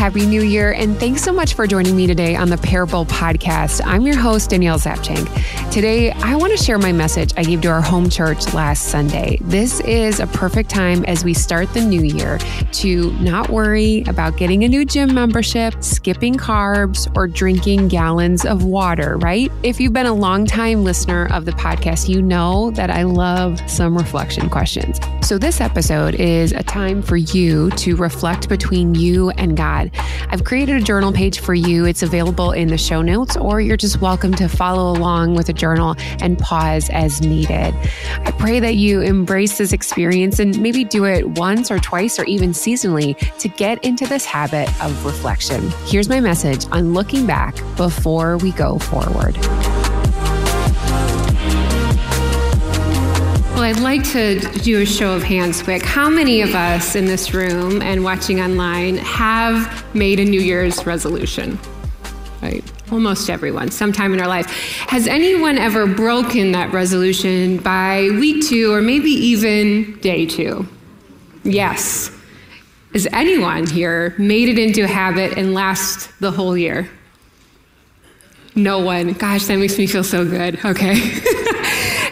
Happy New Year, and thanks so much for joining me today on the Parable Podcast. I'm your host, Danielle Zapchenk. Today, I want to share my message I gave to our home church last Sunday. This is a perfect time as we start the new year to not worry about getting a new gym membership, skipping carbs, or drinking gallons of water, right? If you've been a longtime listener of the podcast, you know that I love some reflection questions. So this episode is a time for you to reflect between you and God. I've created a journal page for you. It's available in the show notes, or you're just welcome to follow along with a journal and pause as needed. I pray that you embrace this experience and maybe do it once or twice or even seasonally to get into this habit of reflection. Here's my message on looking back before we go forward. Well, I'd like to do a show of hands quick. How many of us in this room and watching online have made a New Year's resolution? Right? Almost everyone, sometime in our life. Has anyone ever broken that resolution by week 2 or maybe even day 2? Yes. Has anyone here made it into a habit and last the whole year? No one. Gosh, that makes me feel so good. Okay.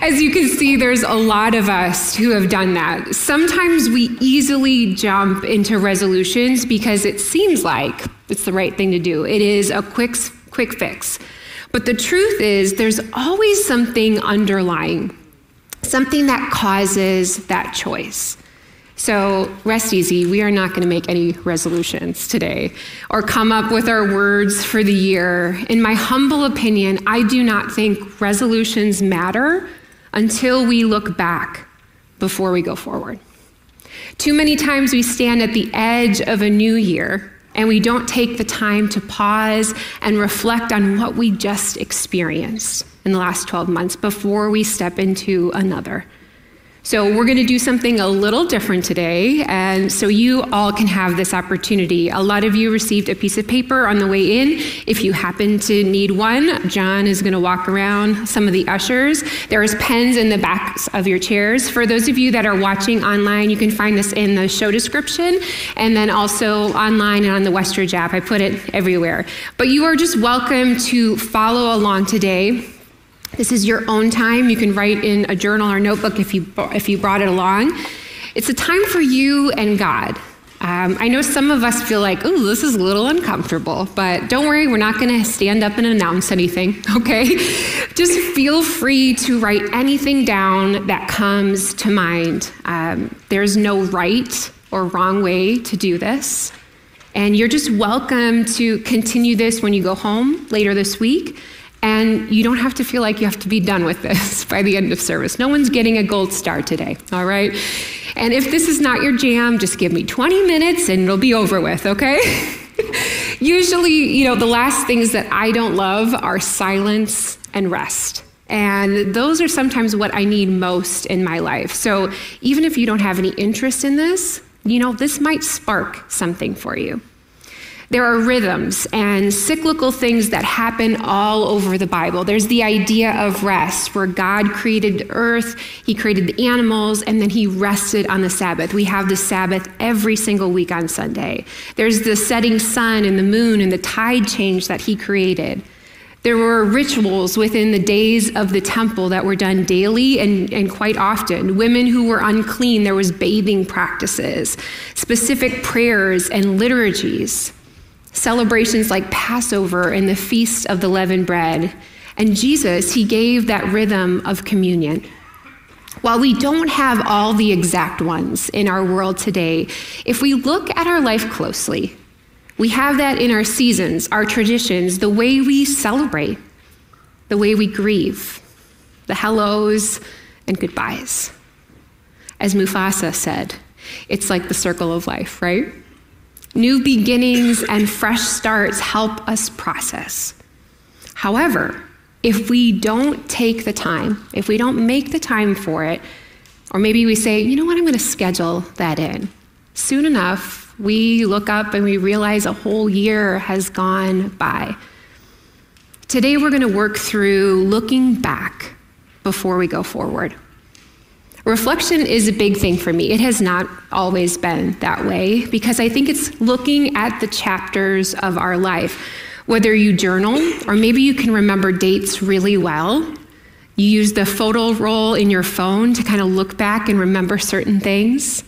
As you can see, there's a lot of us who have done that. Sometimes we easily jump into resolutions because it seems like it's the right thing to do. It is a quick fix. But the truth is, there's always something underlying, something that causes that choice. So rest easy, we are not going to make any resolutions today or come up with our words for the year. In my humble opinion, I do not think resolutions matter until we look back before we go forward. Too many times we stand at the edge of a new year and we don't take the time to pause and reflect on what we just experienced in the last 12 months before we step into another. So we're going to do something a little different today, and so you all can have this opportunity. A lot of you received a piece of paper on the way in. If you happen to need one, John is going to walk around some of the ushers. There's pens in the backs of your chairs. For those of you that are watching online, you can find this in the show description, and then also online and on the Westridge app. I put it everywhere. But you are just welcome to follow along today. This is your own time. You can write in a journal or notebook if you brought it along. It's a time for you and God. I know some of us feel like, oh, this is a little uncomfortable, but don't worry, we're not going to stand up and announce anything, okay? Just feel free to write anything down that comes to mind. There's no right or wrong way to do this. And you're just welcome to continue this when you go home later this week. And you don't have to feel like you have to be done with this by the end of service. No one's getting a gold star today, all right? And if this is not your jam, just give me 20 minutes and it'll be over with, okay? Usually, the last things that I don't love are silence and rest. And those are sometimes what I need most in my life. So even if you don't have any interest in this, this might spark something for you. There are rhythms and cyclical things that happen all over the Bible. There's the idea of rest, where God created the earth, he created the animals, and then he rested on the Sabbath. We have the Sabbath every single week on Sunday. There's the setting sun and the moon and the tide change that he created. There were rituals within the days of the temple that were done daily and quite often. Women who were unclean, there was bathing practices, specific prayers and liturgies. Celebrations like Passover and the Feast of the Leavened Bread. And Jesus, he gave that rhythm of communion. While we don't have all the exact ones in our world today, if we look at our life closely, we have that in our seasons, our traditions, the way we celebrate, the way we grieve, the hellos and goodbyes. As Mufasa said, it's like the circle of life, right? New beginnings and fresh starts help us process. However, if we don't take the time, if we don't make the time for it, or maybe we say, you know what, I'm going to schedule that in. Soon enough, we look up and we realize a whole year has gone by. Today, we're going to work through looking back before we go forward. Reflection is a big thing for me. It has not always been that way because I think it's looking at the chapters of our life. Whether you journal or maybe you can remember dates really well. You use the photo roll in your phone to kind of look back and remember certain things.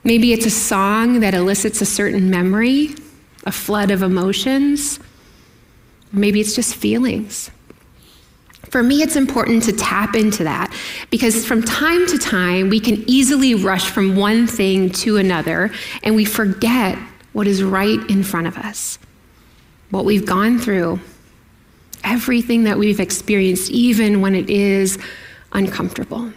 Maybe it's a song that elicits a certain memory, a flood of emotions. Maybe it's just feelings. For me, it's important to tap into that because from time to time, we can easily rush from one thing to another and we forget what is right in front of us, what we've gone through, everything that we've experienced, even when it is uncomfortable.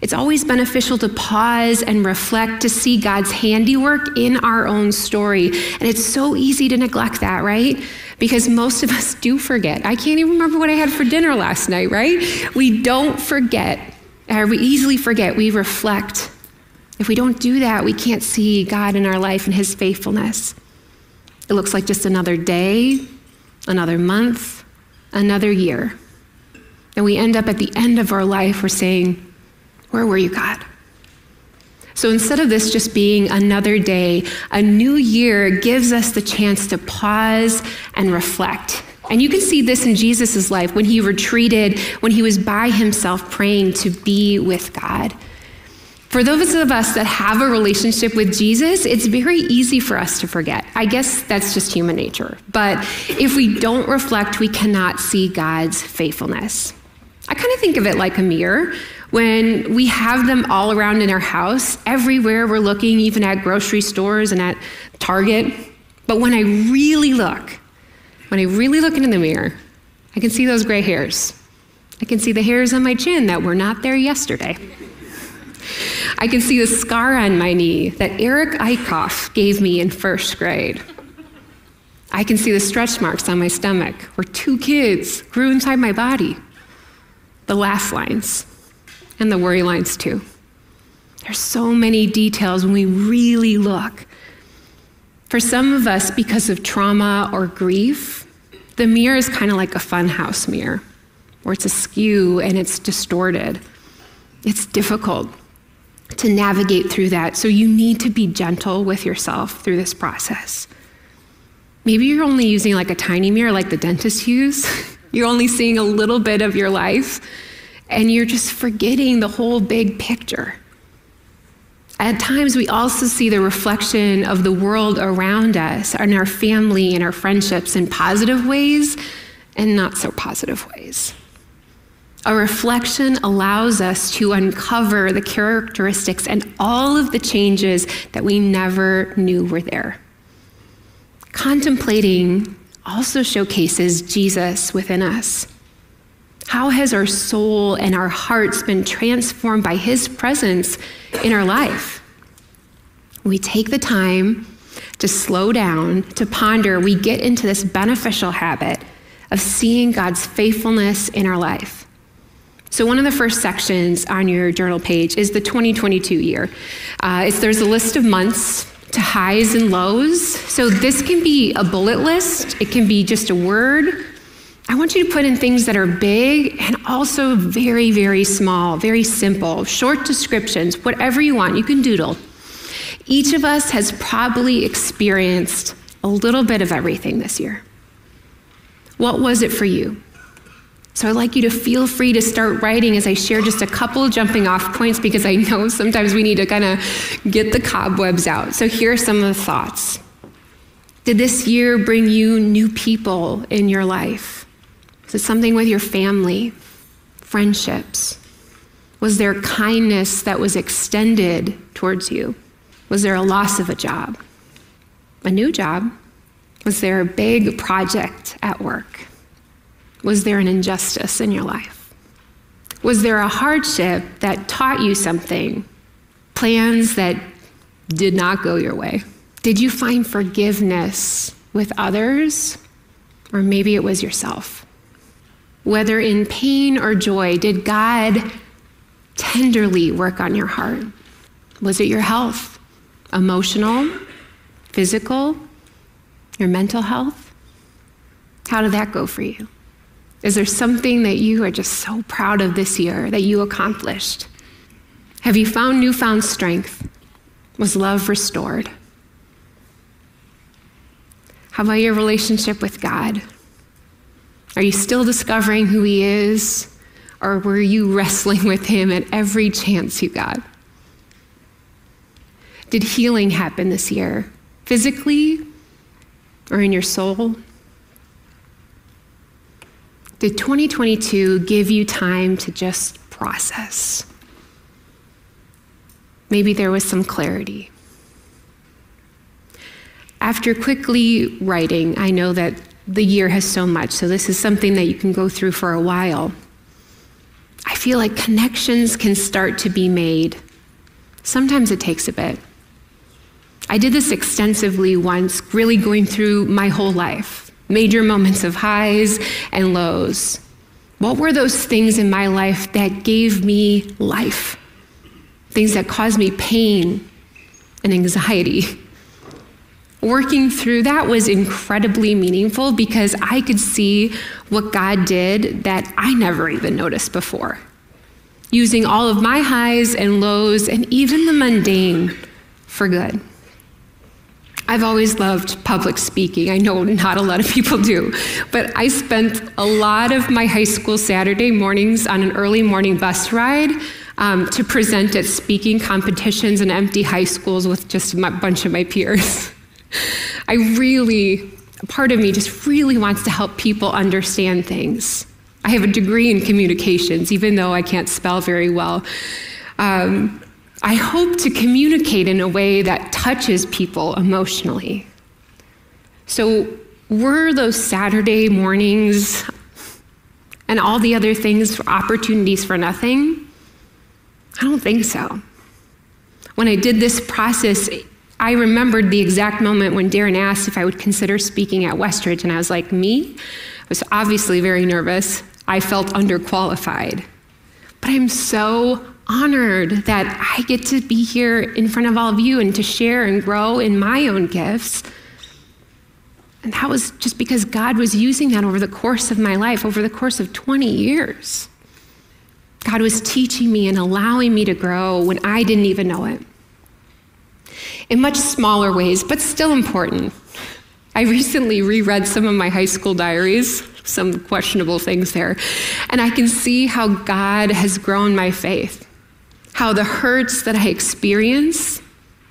It's always beneficial to pause and reflect to see God's handiwork in our own story. And it's so easy to neglect that, right? Because most of us do forget. I can't even remember what I had for dinner last night, right? We don't forget, or we easily forget. We reflect. If we don't do that, we can't see God in our life and his faithfulness. It looks like just another day, another month, another year. And we end up at the end of our life, we're saying, where were you, God? So instead of this just being another day, a new year gives us the chance to pause and reflect. And you can see this in Jesus' life when he retreated, when he was by himself praying to be with God. For those of us that have a relationship with Jesus, it's very easy for us to forget. I guess that's just human nature. But if we don't reflect, we cannot see God's faithfulness. I kind of think of it like a mirror. When we have them all around in our house, everywhere we're looking, even at grocery stores and at Target. But when I really look into the mirror, I can see those gray hairs. I can see the hairs on my chin that were not there yesterday. I can see the scar on my knee that Eric Eichhoff gave me in first grade. I can see the stretch marks on my stomach where 2 kids grew inside my body. The laugh lines. And the worry lines too. There's so many details when we really look. For some of us, because of trauma or grief, the mirror is kind of like a funhouse mirror, where it's askew and it's distorted. It's difficult to navigate through that, so you need to be gentle with yourself through this process. Maybe you're only using like a tiny mirror like the dentists use. You're only seeing a little bit of your life. And you're just forgetting the whole big picture. At times, we also see the reflection of the world around us, and our family and our friendships in positive ways and not so positive ways. A reflection allows us to uncover the characteristics and all of the changes that we never knew were there. Contemplating also showcases Jesus within us. How has our soul and our hearts been transformed by his presence in our life? We take the time to slow down, to ponder. We get into this beneficial habit of seeing God's faithfulness in our life. So one of the first sections on your journal page is the 2022 year. There's a list of months to highs and lows. So this can be a bullet list. It can be just a word. I want you to put in things that are big and also very, very small, very simple, short descriptions, whatever you want. You can doodle. Each of us has probably experienced a little bit of everything this year. What was it for you? So I'd like you to feel free to start writing as I share just a couple jumping off points because I know sometimes we need to kind of get the cobwebs out. So here are some of the thoughts. Did this year bring you new people in your life? Was it something with your family, friendships? Was there kindness that was extended towards you? Was there a loss of a job? A new job? Was there a big project at work? Was there an injustice in your life? Was there a hardship that taught you something? Plans that did not go your way? Did you find forgiveness with others? Or maybe it was yourself. Whether in pain or joy, did God tenderly work on your heart? Was it your health, emotional, physical, your mental health? How did that go for you? Is there something that you are just so proud of this year that you accomplished? Have you found newfound strength? Was love restored? How about your relationship with God? Are you still discovering who he is, or were you wrestling with him at every chance you got? Did healing happen this year, physically or in your soul? Did 2022 give you time to just process? Maybe there was some clarity. After quickly writing, I know that the year has so much, so this is something that you can go through for a while. I feel like connections can start to be made. Sometimes it takes a bit. I did this extensively once, really going through my whole life, major moments of highs and lows. What were those things in my life that gave me life? Things that caused me pain and anxiety. Working through that was incredibly meaningful because I could see what God did that I never even noticed before. Using all of my highs and lows and even the mundane for good. I've always loved public speaking. I know not a lot of people do, but I spent a lot of my high school Saturday mornings on an early morning bus ride to present at speaking competitions in empty high schools with just a bunch of my peers. Part of me just really wants to help people understand things. I have a degree in communications, even though I can't spell very well. I hope to communicate in a way that touches people emotionally. So were those Saturday mornings and all the other things opportunities for nothing? I don't think so. When I did this process, I remembered the exact moment when Darren asked if I would consider speaking at Westridge, and I was like, me? I was obviously very nervous. I felt underqualified. But I'm so honored that I get to be here in front of all of you and to share and grow in my own gifts. And that was just because God was using that over the course of my life, over the course of 20 years. God was teaching me and allowing me to grow when I didn't even know it. In much smaller ways, but still important. I recently reread some of my high school diaries, some questionable things there, and I can see how God has grown my faith, how the hurts that I experience,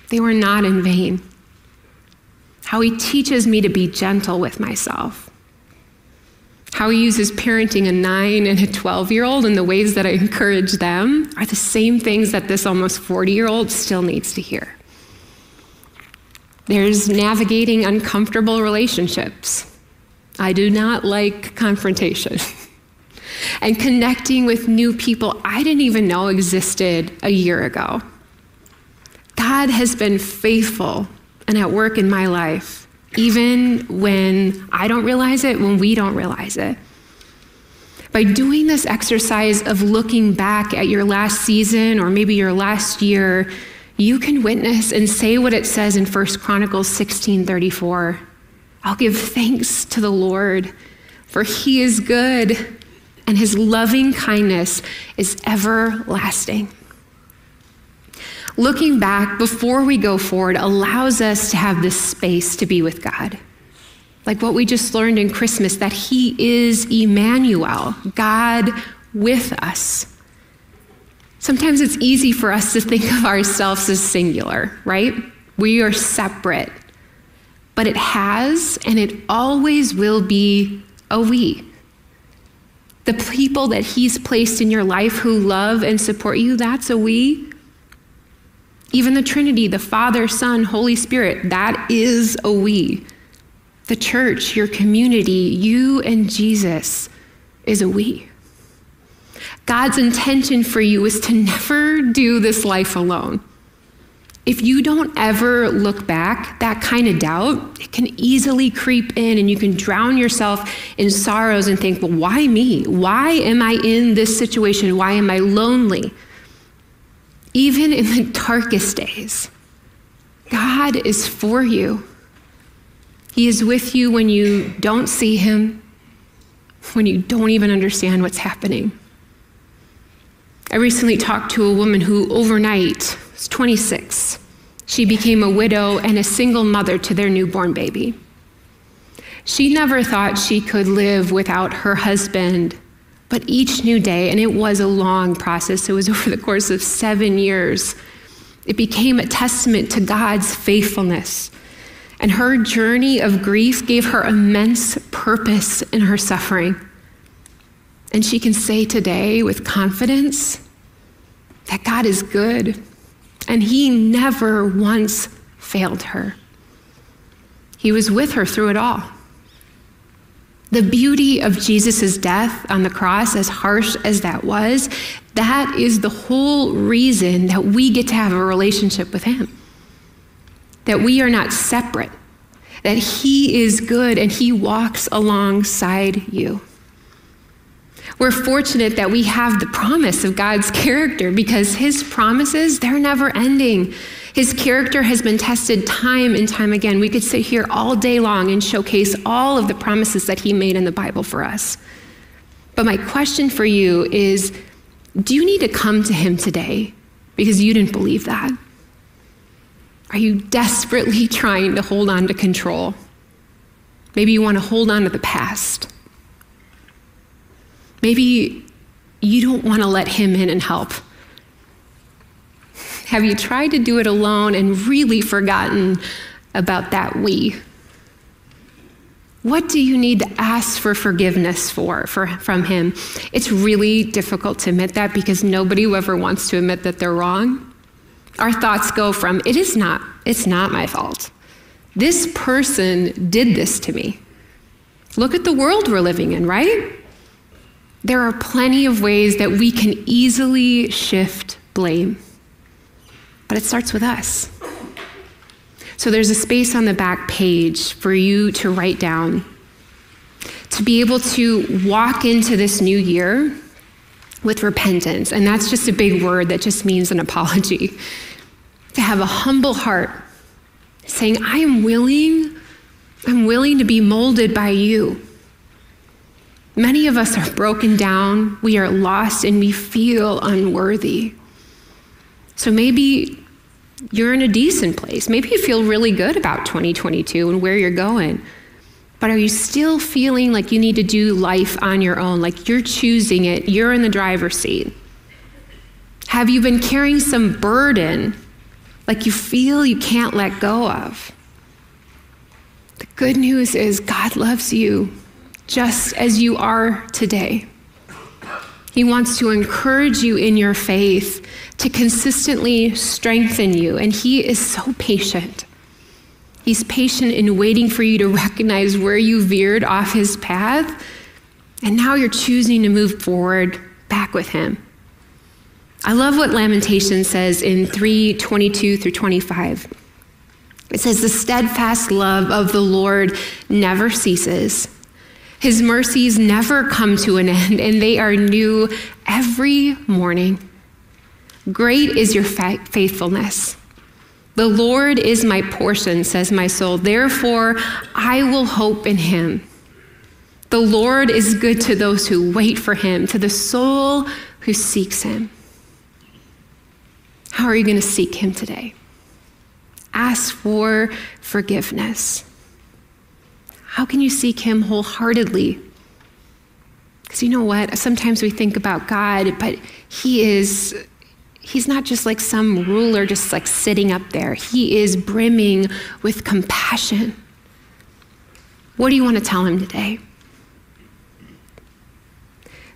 they were not in vain, how he teaches me to be gentle with myself, how he uses parenting a 9 and a 12-year-old and the ways that I encourage them are the same things that this almost 40-year-old still needs to hear. There's navigating uncomfortable relationships. I do not like confrontation. And connecting with new people I didn't even know existed a year ago. God has been faithful and at work in my life, even when I don't realize it, when we don't realize it. By doing this exercise of looking back at your last season or maybe your last year, you can witness and say what it says in 1 Chronicles 16:34. I'll give thanks to the Lord, for he is good, and his loving kindness is everlasting. Looking back before we go forward allows us to have this space to be with God. Like what we just learned in Christmas, that he is Emmanuel, God with us. Sometimes it's easy for us to think of ourselves as singular, right? We are separate. But it has, and it always will be, a we. The people that he's placed in your life who love and support you, that's a we. Even the Trinity, the Father, Son, Holy Spirit, that is a we. The church, your community, you and Jesus is a we. God's intention for you is to never do this life alone. If you don't ever look back, that kind of doubt, it can easily creep in and you can drown yourself in sorrows and think, well, why me? Why am I in this situation? Why am I lonely? Even in the darkest days, God is for you. He is with you when you don't see him, when you don't even understand what's happening. I recently talked to a woman who overnight was 26. She became a widow and a single mother to their newborn baby. She never thought she could live without her husband, but each new day, and it was a long process, it was over the course of 7 years, it became a testament to God's faithfulness. And her journey of grief gave her immense purpose in her suffering. And she can say today with confidence that God is good, and he never once failed her. He was with her through it all. The beauty of Jesus' death on the cross, as harsh as that was, that is the whole reason that we get to have a relationship with him. That we are not separate, that he is good and he walks alongside you. We're fortunate that we have the promise of God's character because his promises, they're never ending. His character has been tested time and time again. We could sit here all day long and showcase all of the promises that he made in the Bible for us. But my question for you is, do you need to come to him today because you didn't believe that? Are you desperately trying to hold on to control? Maybe you want to hold on to the past. Maybe you don't want to let him in and help. Have you tried to do it alone and really forgotten about that we? What do you need to ask for forgiveness from him? It's really difficult to admit that because nobody ever wants to admit that they're wrong. Our thoughts go from, it's not my fault. This person did this to me. Look at the world we're living in, right? There are plenty of ways that we can easily shift blame. But it starts with us. So there's a space on the back page for you to write down, to be able to walk into this new year with repentance. And that's just a big word that just means an apology. To have a humble heart, saying, I'm willing to be molded by you. Many of us are broken down, we are lost, and we feel unworthy. So maybe you're in a decent place. Maybe you feel really good about 2022 and where you're going. But are you still feeling like you need to do life on your own, like you're choosing it, you're in the driver's seat? Have you been carrying some burden, like you feel you can't let go of? The good news is God loves you just as you are today. He wants to encourage you in your faith, to consistently strengthen you, and he is so patient. He's patient in waiting for you to recognize where you veered off his path, and now you're choosing to move forward back with him. I love what Lamentations says in 3:22 through 25. It says, the steadfast love of the Lord never ceases. His mercies never come to an end, and they are new every morning. Great is your faithfulness. The Lord is my portion, says my soul. Therefore, I will hope in him. The Lord is good to those who wait for him, to the soul who seeks him. How are you going to seek him today? Ask for forgiveness. How can you seek him wholeheartedly? Because you know what? Sometimes we think about God, but he's not just like some ruler just like sitting up there. He is brimming with compassion. What do you want to tell him today?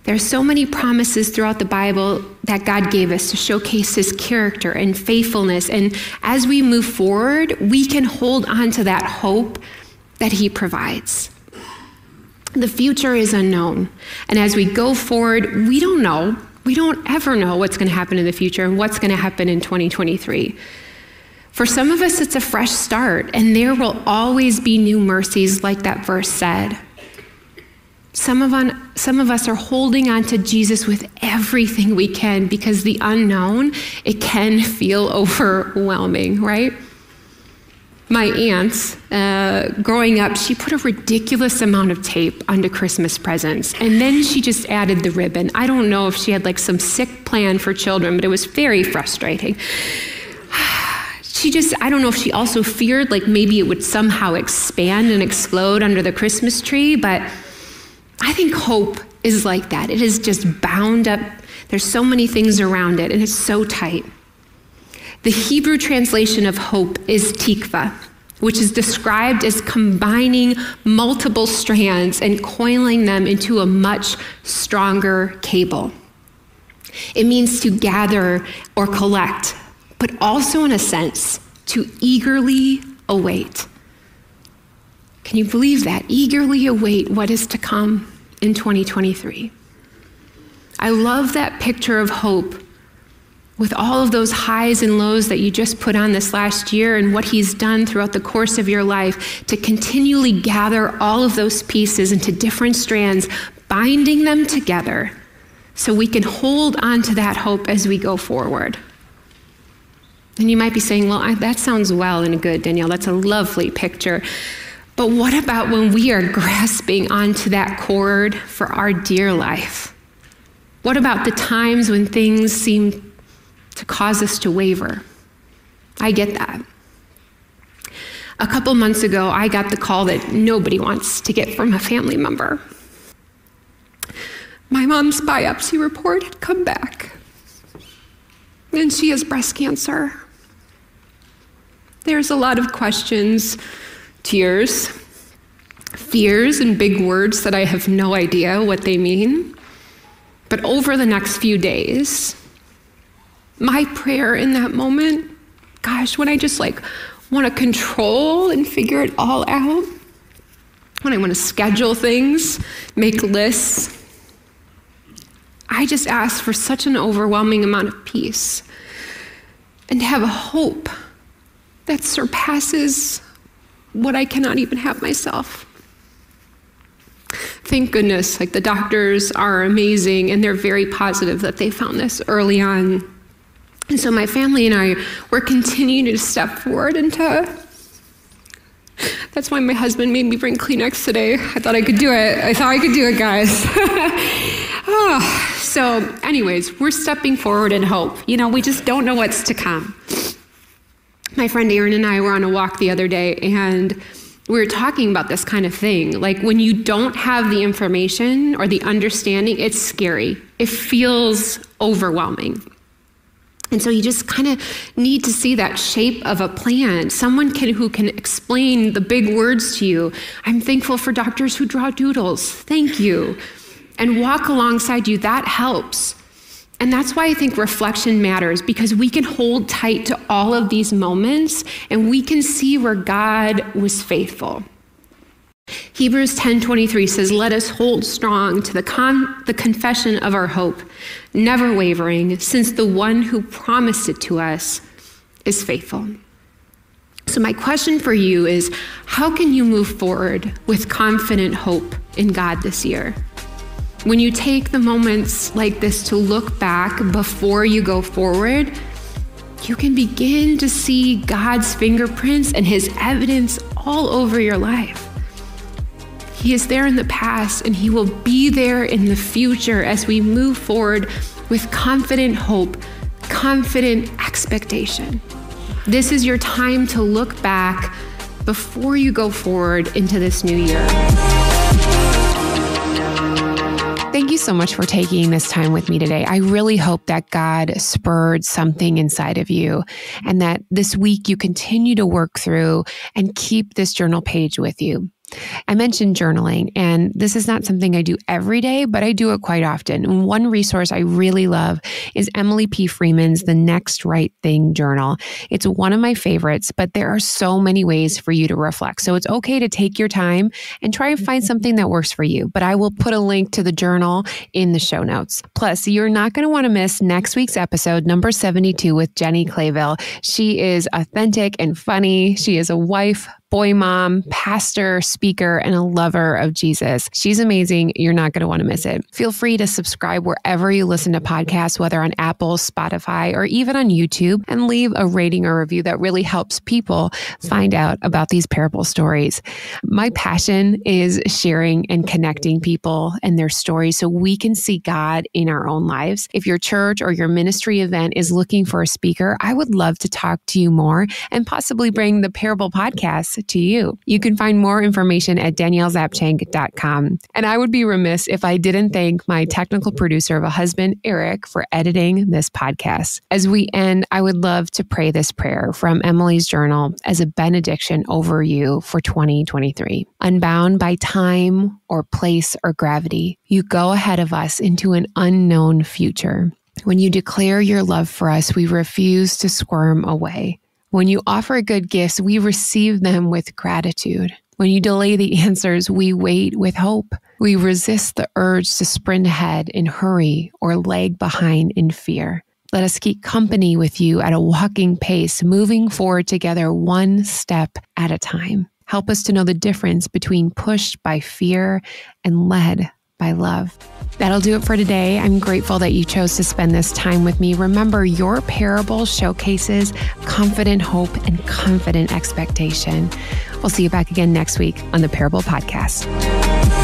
There are so many promises throughout the Bible that God gave us to showcase his character and faithfulness. And as we move forward, we can hold on to that hope that he provides. The future is unknown. And as we go forward, we don't know. We don't ever know what's going to happen in the future and what's going to happen in 2023. For some of us, it's a fresh start, and there will always be new mercies, like that verse said. Some of us are holding on to Jesus with everything we can because the unknown, it can feel overwhelming, right? My aunt, growing up, she put a ridiculous amount of tape onto Christmas presents, and then she just added the ribbon. I don't know if she had like some sick plan for children, but it was very frustrating. I don't know if she also feared like maybe it would somehow expand and explode under the Christmas tree, but I think hope is like that. It is just bound up. There's so many things around it, and it's so tight. The Hebrew translation of hope is tikva, which is described as combining multiple strands and coiling them into a much stronger cable. It means to gather or collect, but also in a sense, to eagerly await. Can you believe that? Eagerly await what is to come in 2023. I love that picture of hope with all of those highs and lows that you just put on this last year and what he's done throughout the course of your life to continually gather all of those pieces into different strands, binding them together so we can hold on to that hope as we go forward. And you might be saying, well, that sounds well and good, Danielle. That's a lovely picture. But what about when we are grasping onto that cord for our dear life? What about the times when things seem to cause us to waver? I get that. A couple months ago, I got the call that nobody wants to get from a family member. My mom's biopsy report had come back, and she has breast cancer. There's a lot of questions, tears, fears, and big words that I have no idea what they mean. But over the next few days, my prayer in that moment, gosh, when I just want to control and figure it all out, when I want to schedule things, make lists, I just ask for such an overwhelming amount of peace and to have a hope that surpasses what I cannot even have myself. Thank goodness, the doctors are amazing and they're very positive that they found this early on. And so my family and I, we're continuing to step forward that's why my husband made me bring Kleenex today. I thought I could do it, guys. So anyways, we're stepping forward in hope. We just don't know what's to come. My friend Erin and I were on a walk the other day, and we were talking about this kind of thing. When you don't have the information or the understanding, it's scary. It feels overwhelming. And so you just kind of need to see that shape of a plan. Someone who can explain the big words to you. I'm thankful for doctors who draw doodles. Thank you. And walk alongside you. That helps. And that's why I think reflection matters, because we can hold tight to all of these moments and we can see where God was faithful. Hebrews 10:23 says, let us hold strong to the confession of our hope, never wavering, since the one who promised it to us is faithful. So my question for you is, how can you move forward with confident hope in God this year? When you take the moments like this to look back before you go forward, you can begin to see God's fingerprints and his evidence all over your life. He is there in the past, and he will be there in the future as we move forward with confident hope, confident expectation. This is your time to look back before you go forward into this new year. Thank you so much for taking this time with me today. I really hope that God spurred something inside of you and that this week you continue to work through and keep this journal page with you. I mentioned journaling, and this is not something I do every day, but I do it quite often. And one resource I really love is Emily P. Freeman's The Next Right Thing Journal. It's one of my favorites, but there are so many ways for you to reflect. So it's okay to take your time and try and find something that works for you. But I will put a link to the journal in the show notes. Plus, you're not going to want to miss next week's episode, number 72, with Jenny Clayville. She is authentic and funny. She is a wife, boy mom, pastor, speaker, and a lover of Jesus. She's amazing. You're not going to want to miss it. Feel free to subscribe wherever you listen to podcasts, whether on Apple, Spotify, or even on YouTube, and leave a rating or review that really helps people find out about these parable stories. My passion is sharing and connecting people and their stories so we can see God in our own lives. If your church or your ministry event is looking for a speaker, I would love to talk to you more and possibly bring the Parable Podcast to you. You can find more information at daniellezapchenk.com. And I would be remiss if I didn't thank my technical producer of a husband, Eric, for editing this podcast. As we end, I would love to pray this prayer from Emily's journal as a benediction over you for 2023. Unbound by time or place or gravity, you go ahead of us into an unknown future. When you declare your love for us, we refuse to squirm away. When you offer good gifts, we receive them with gratitude. When you delay the answers, we wait with hope. We resist the urge to sprint ahead in hurry or lag behind in fear. Let us keep company with you at a walking pace, moving forward together one step at a time. Help us to know the difference between pushed by fear and led by love. That'll do it for today. I'm grateful that you chose to spend this time with me. Remember, your parable showcases confident hope and confident expectation. We'll see you back again next week on the Parable Podcast.